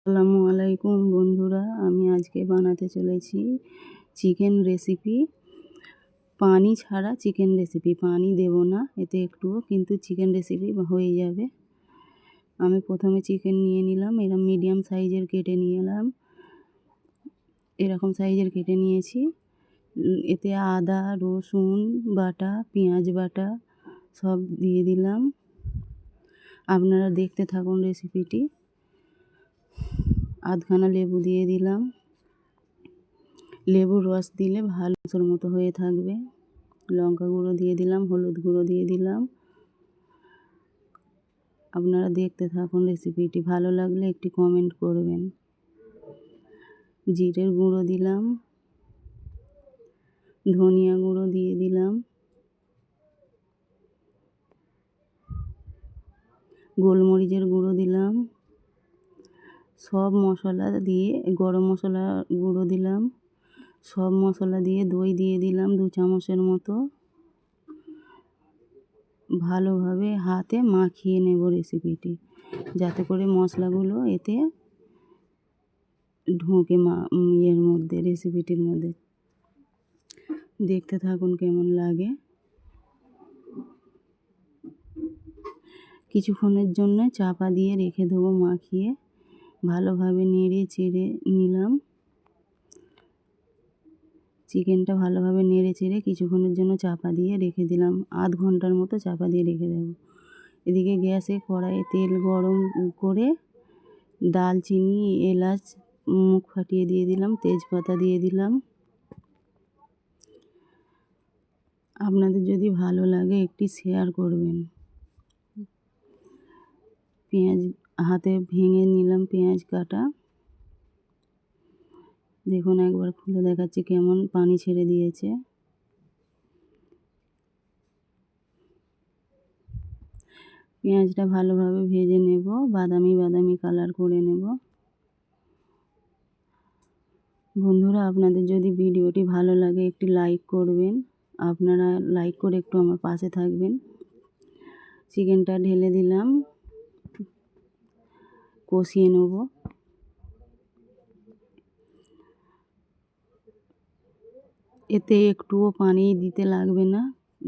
আসসালামু আলাইকুম বন্ধুরা, আমি আজকে বানাতে চলেছি চিকেন রেসিপি। পানি ছাড়া চিকেন রেসিপি, পানি দেব না এতে একটুও, কিন্তু চিকেন রেসিপি হয়ে যাবে। আমি প্রথমে চিকেন নিয়ে নিলাম, এরকম মিডিয়াম সাইজের কেটে নিলাম, এরকম সাইজের কেটে নিয়েছি। এতে আদা রসুন বাটা, পেঁয়াজ বাটা সব দিয়ে দিলাম। আপনারা দেখতে থাকুন রেসিপিটি। আধখানা লেবু দিয়ে দিলাম, লেবুর রস দিলে ভালো মাংসের মতো হয়ে থাকবে। লঙ্কা গুঁড়ো দিয়ে দিলাম, হলুদ গুঁড়ো দিয়ে দিলাম। আপনারা দেখতে থাকুন রেসিপিটি, ভালো লাগলে একটি কমেন্ট করবেন। জিরের গুঁড়ো দিলাম, ধনিয়া গুঁড়ো দিয়ে দিলাম, গোলমরিচের গুঁড়ো দিলাম, সব মশলা দিয়ে, গরম মশলা গুঁড়ো দিলাম, সব মশলা দিয়ে দই দিয়ে দিলাম 2 চামচের মতো। ভালোভাবে হাতে মাখিয়ে নেব রেসিপিটি, যাতে করে মশলাগুলো এতে ঢোকে ইয়ের মধ্যে, রেসিপিটির মধ্যে। দেখতে থাকুন কেমন লাগে। কিছুক্ষণের জন্য চাপা দিয়ে রেখে দেবো মাখিয়ে। ভালোভাবে নেড়ে চেড়ে নিলাম চিকেনটা, ভালোভাবে নেড়ে চেড়ে কিছুক্ষণের জন্য চাপা দিয়ে রেখে দিলাম। আধ ঘন্টার মতো চাপা দিয়ে রেখে দেব। এদিকে গ্যাসে কড়াইয়ে তেল গরম করে দালচিনি এলাচ মুখ ফাটিয়ে দিয়ে দিলাম, তেজপাতা দিয়ে দিলাম। আপনাদের যদি ভালো লাগে একটি শেয়ার করবেন। পেঁয়াজ হাতে ভেঙে নিলাম, পেঁয়াজ কাটা। দেখুন একবার খুলে দেখাচ্ছি কেমন পানি ছেড়ে দিয়েছে। পেঁয়াজটা ভালোভাবে ভেজে নেব, বাদামি বাদামি কালার করে নেব। বন্ধুরা, আপনাদের যদি ভিডিওটি ভালো লাগে একটি লাইক করবেন। আপনারা লাইক করে একটু আমার পাশে থাকবেন। চিকেনটা ঢেলে দিলাম, কষিয়ে নেব। এতে একটুও পানি দিতে লাগবে না,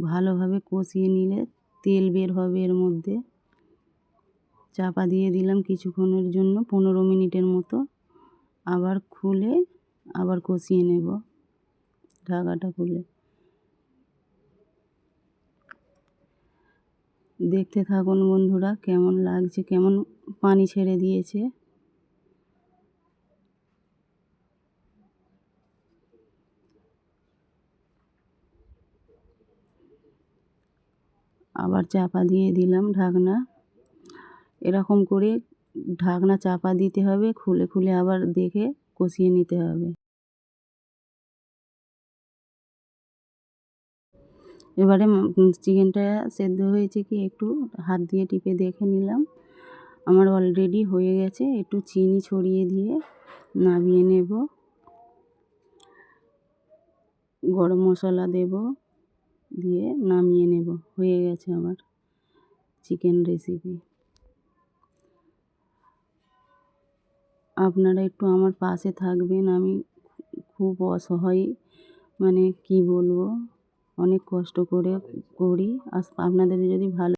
ভালোভাবে কষিয়ে নিলে তেল বের হবে এর মধ্যে। চাপা দিয়ে দিলাম কিছুক্ষণের জন্য, 15 মিনিটের মতো। আবার খুলে আবার কষিয়ে নেব ঢাকাটা খুলে। দেখতে থাকুন বন্ধুরা কেমন লাগছে, কেমন পানি ছেড়ে দিয়েছে। আবার চাপা দিয়ে দিলাম ঢাকনা। এরকম করে ঢাকনা চাপা দিতে হবে, খুলে খুলে আবার দেখে কষিয়ে নিতে হবে। এবারে চিকেনটা সেদ্ধ হয়েছে কি একটু হাত দিয়ে টিপে দেখে নিলাম। আমার অলরেডি হয়ে গেছে। একটু চিনি ছড়িয়ে দিয়ে নামিয়ে নেব। গরম মশলা দেব, দিয়ে নামিয়ে নেব। হয়ে গেছে আমার চিকেন রেসিপি। আপনারা একটু আমার পাশে থাকবেন। আমি খুব অসহায়, মানে কি বলবো, অনেক কষ্ট করে করি। আপনাদের যদি ভালো